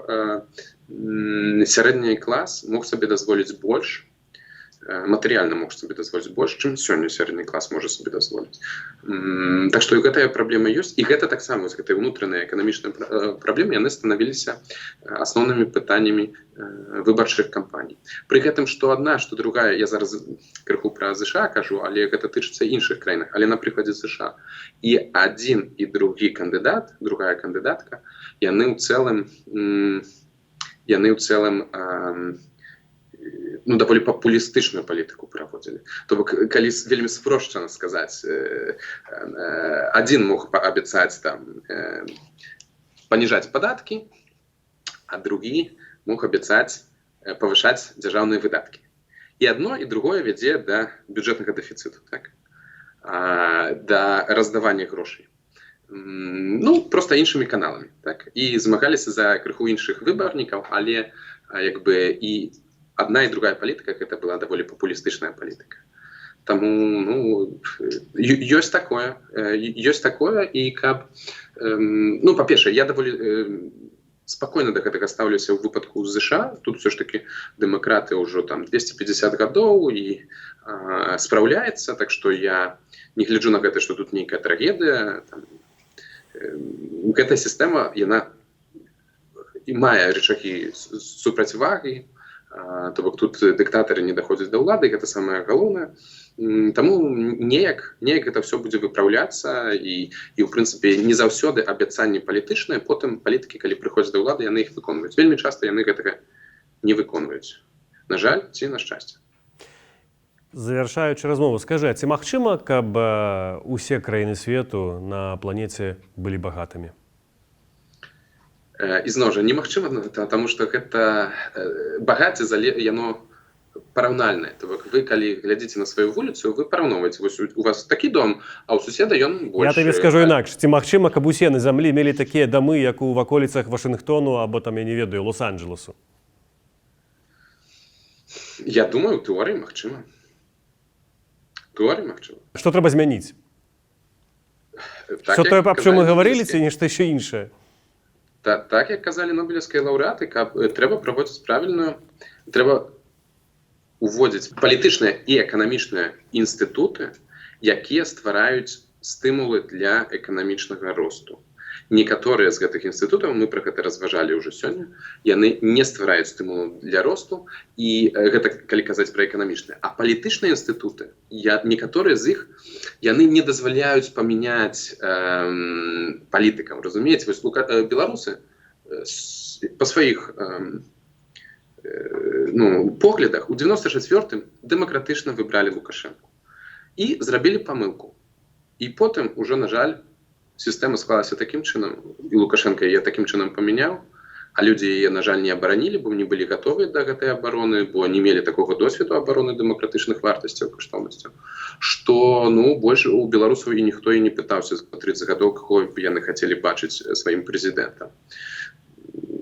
сярэдні клас мог сабе дазволіць больш, матэрыяльна мог сабе дазволіць больш, чым сёння сярэдні клас можа сабе дазволіць. Так што і гэтая праблема ёсць, і гэта таксама вось гэтыя ўнутраныя эканамічныя праблемы яны станавіліся асноўнымі пытаннямі выбарчых кампаній. Пры гэтым што адна, што другая, я зараз крыху пра ЗША кажу, але гэта тычыцца іншых краінах, але на прыкладзе ЗША і адзін і другі кандыдат, другая кандыдатка, яны ў цэлым даволі папулістычную палітыку праводзілі. То бок, калі вельмі спрошчана сказаць, адзін мог паабяцаць паніжаць падаткі, а другі мог абяцаць павышаць дзяржаўныя выдаткі. І адно, і другое вядзе да бюджэтнага дэфіцыту, так? Да раздавання грошай. Проста іншымі каналамі, так? І змагаліся за крыху іншых выбарнікаў, але і одна і другая палітыка гэта была даволі папулістычная палітыка. Таму ёсць такое, і каб па-першае, я даволі спакойна да гэтага стаўлюся ў выпадку з ЗША. Тут все ж таки дэмакраты ўжо 250 гадоў і спраўляецца, так што я не гляджу на гэта, што тут нейкая трагедыя. Гэтая сістэма, яна мае рычагі супрацьвагі, то бок тут дыктатары не даходзяць да ўлады, гэта самае галоўнае. Таму неяк гэта все будзе выпраўляцца, і ў прынцыпе не заўсёды абяцанні палітычныя, потым палітыкі, калі прыходзяць да ўлады, яны іх выконваюць. Вельмі часта яны гэтага не выконваюць. На жаль, ці на шчасце. Завяршаючы размову, скажы, ці магчыма, каб усе краіны свету на планеце былі багатымі? Ізноў жа, немагчыма, таму што гэта багацце яно параўнальнае. То бок вы, калі глядзіце на сваю вуліцу, вы параўноўваеце. Вось у вас такі дом, а ў суседа ён больш. Я табе скажу інакш. Ці магчыма, каб усе на зямлі мелі такія дамы, як у ваколіцах Вашынгтону або я не ведаю, Лос-Анджелесу? Я думаю, у тэорыі магчыма. Што трэба змяніць? Што тое, аб чым мы гаварылі, ці нешта яшчэ іншае? Так, як казалі нобелеўскія лаўрэаты, трэба праводзіць правільную, трэба уводзіць палітычныя і эканамічныя інстытуты, якія ствараюць стымулы для эканамічнага росту. Некаторыя з гэтых інстытутаў, мы пра гэта разважалі ўжо сёння, яны не ствараюць стымулу для росту, і гэта калі казаць пра эканамічныя. А палітычныя інстытуты, некаторыя з іх, яны не дазваляюць памяняць палітыкам, разумееце? Вось беларусы па сваіх поглядах у 94-м дэмакратычна выбралі Лукашэнку і зрабілі памылку. І потым ужо, на жаль, сістэма склалася такім чынам, і Лукашенко яе такім чынам памяняў, а людзі яе, на жаль, не абаранілі, бо не былі гатовыя да гэтай абароны, бо не мелі такога досведу абароны дэмакратычных вартасцяў, каштоўнасцяў, што, больш у беларусаў і ніхто і не пытаўся за 30 гадоў, каго б яны хацелі бачыць сваім прэзідэнтам.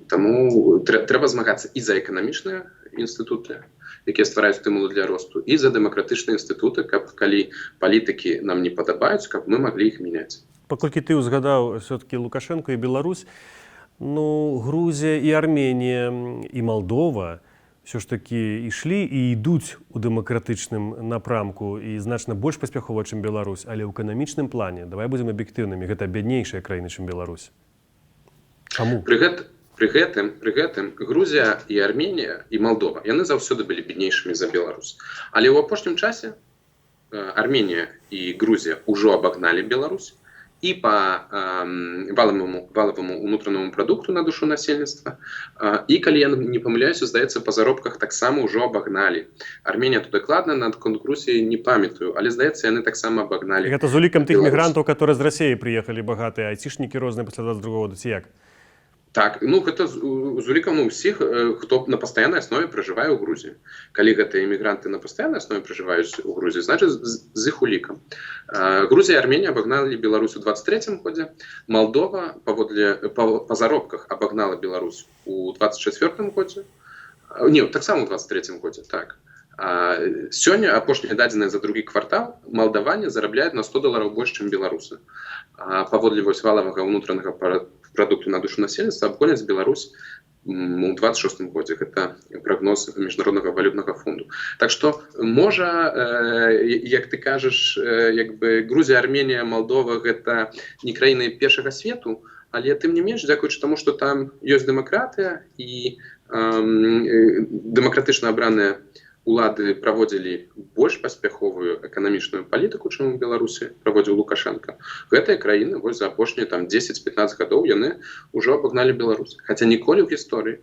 Таму трэба змагацца і за эканамічныя інстытуты, якія ствараюць стымулы для росту, і за дэмакратычныя інстытуты, каб калі палітыкі нам не падабаюць, каб мы маглі іх мяняць. Паколькі ты ўзгадаў все-таки Лукашенко і Беларусь, Грузія і Арменія і Малдова все ж таки ішлі і ідуць у дэмакратычным напрамку і значна больш паспяхова, чым Беларусь, але ў эканамічным плане, давай будзем аб'ектыўнымі, гэта бяднейшыя краіны, чым Беларусь. Чаму? Пры гэтым Грузія і Арменія і Малдова, яны заўсёды былі беднейшымі за Беларусь. Але ў апошнім часе Арменія і Грузія ўжо абагналі Беларусь, і па валаваму ўнутранаму прадукту на душу насельніцтва, і калі я не памыляюся, здаецца, па заробках таксама ўжо абагналі. Арменія тут дакладна, над Грузіяй не памятаю, але, здаецца, яны таксама абагналі. Гэта з улікам тых мігрантаў, которые з Расіі прыехалі багатыя, айцішнікі розныя пасля 22 года, ці як? Так, гэта з улікам усіх, хто на пастаяннай аснове пражывае ў Грузіі. Калі гэтыя імігранты на пастаяннай аснове пражываюць у Грузіі, значыць, з іх улікам. Грузія і Арменія абагналі Беларусь у 23-м годзе, Малдова па заробках абагнала Беларусь у 24-м годзе, таксама у 23-м годзе, так. Сёння, апошнія дадзеныя за другі квартал, малдаване зарабляюць на $100 больш, чым беларусы. Паводле валавага ўнутранага прадукту на душу насельніцтва абгоняць Беларусь у 26 годзе. Гэта прагноз міжнароднага валютнага фонду. Так што можа, як ты кажаш, як бы Грузія, Арменія, Малдова гэта не краіны першага свету, але тым не менш, дзякуючы таму, што там ёсць дэмакратыя і дэмакратычна абраныя улады праводзілі больш паспяховую эканамічную палітыку, чым у Беларусі праводзіў Лукашенко. Гэтыя краіны вось за апошнія 10-15 гадоў яны ўжо абагналі Беларусь. Хаця ніколі ў гісторыі,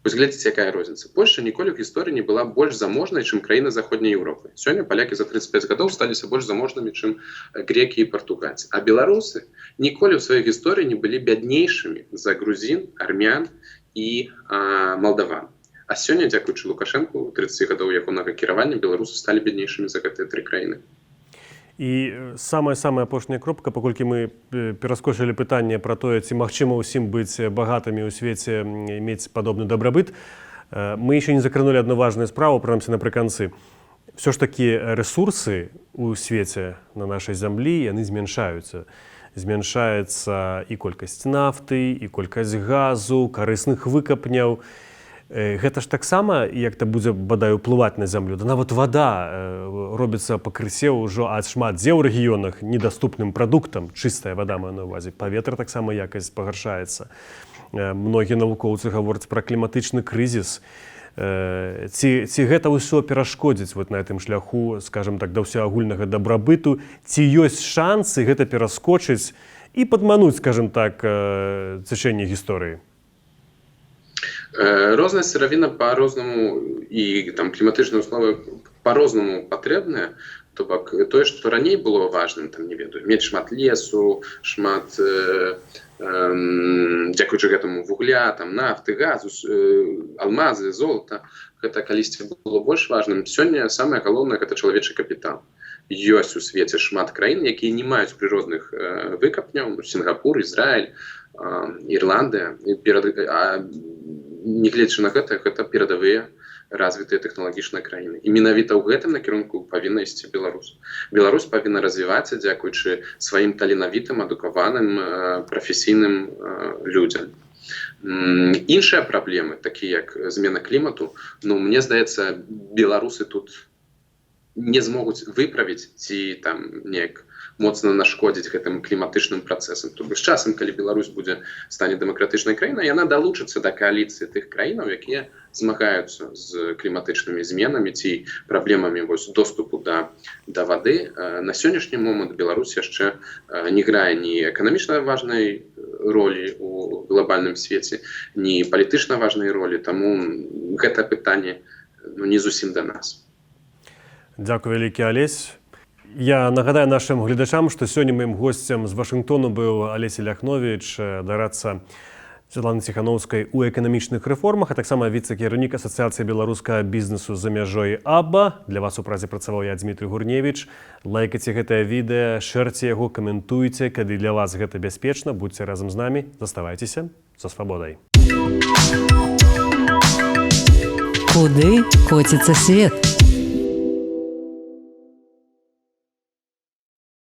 вось глядзіце, якая розніца. Польшча ніколі ў гісторыі не была больш заможнай, чым краіны Заходняй Еўропы. Сёння палякі за 35 гадоў сталіся больш заможнымі, чым грекі і партугальцы. А беларусы ніколі ў сваёй гісторыі не былі бяднейшымі за грузін, армян і малдаван. А сёння, дзякуючы Лукашенку, 30 гадоў ягонага кіравання, беларусы сталі беднейшымі за гэтыя тры краіны. І самая апошняя кропка, паколькі мы пераскочылі пытанне пра тое, ці магчыма ўсім быць багатымі ў свеце, мець падобны дабрабыт, мы еще не закранули одну важную справу, прынамсі напрыканцы. Все ж такі рэсурсы ў свеце на нашай зямлі, яны змяншаюцца. Змяншаецца і колькасць нафты, і колькасць газу, карысных выкапняў. Гэта ж таксама, як то будзе, бадай, уплываць на зямлю. Да нават вада робіцца пакрысе ўжо ад шмат дзе ў рэгіёнах недаступным прадуктам. Чыстая вада, маю на ўвазе. Паветра таксама якасць пагаршаецца. Многія навукоўцы гавораць пра кліматычны крызіс. Ці гэта ўсё перашкодзіць вот на гэтым шляху, скажем так, да ўсеагульнага дабрабыту? Ці ёсць шансы гэта пераскочыць і падмануць, скажем так, цячэнне гісторыі? Розная сыравіна по-рознаму і там кліматычныя ўсловы по-рознаму патрэбныя. То бок тое, што раней было важным, там не ведаю, мець шмат лесу, шмат дзякуючы гэтаму вугля, там нафты, газу, алмазы, золата, гэта калісьці было больш важным. Сёння самае галоўнае гэта чалавечы капітал. Ёсць у свеце шмат краін, якія не маюць прыродных выкапняў, Сінгапур, Ізраіль, Ірландыя, нягледзячы на гэта перадавыя развітыя тэхналагічныя краіны. І менавіта ў гэтым накірунку павінна ісці Беларусь. Беларусь павінна развівацца дзякуючы сваім таленавітым, адукаваным, прафесійным людзям. Іншыя праблемы, такія як змена клімату, мне здаецца, беларусы тут не змогуць выправіць ці там неяк моцна нашкодзіць гэтым кліматычным працэсам. То з часам, калі Беларусь стане дэмакратычнай краінай, яна далучыцца да кааліцыі тых краінаў, якія змагаюцца з кліматычнымі зменамі ці праблемамі доступу да вады. На сённяшні момант Беларусь яшчэ не грае ні эканамічна важнай ролі у глобальным свеце, ні палітычна важнай ролі, таму гэта пытанне не зусім да нас. Дзякуй вялікі, Алесь. Я нагадаю нашим глядачам, што сёння маім госцем з Вашынгтону быў Алесь Ляхновіч, дарадца Святланы Ціхановскай у эканамічных рэформах, а таксама віцэ-кіраўнік Асацыяцыі беларускага бізнесу за мяжой АБА. Для вас у празе працаваў я, Дмітрый Гурневіч. Лайкайце гэтае відэа, шэрце яго, каментуйце, калі для вас гэта бяспечна. Будьце разам з намі, заставайцеся са свабодай. Куды коціцца свет?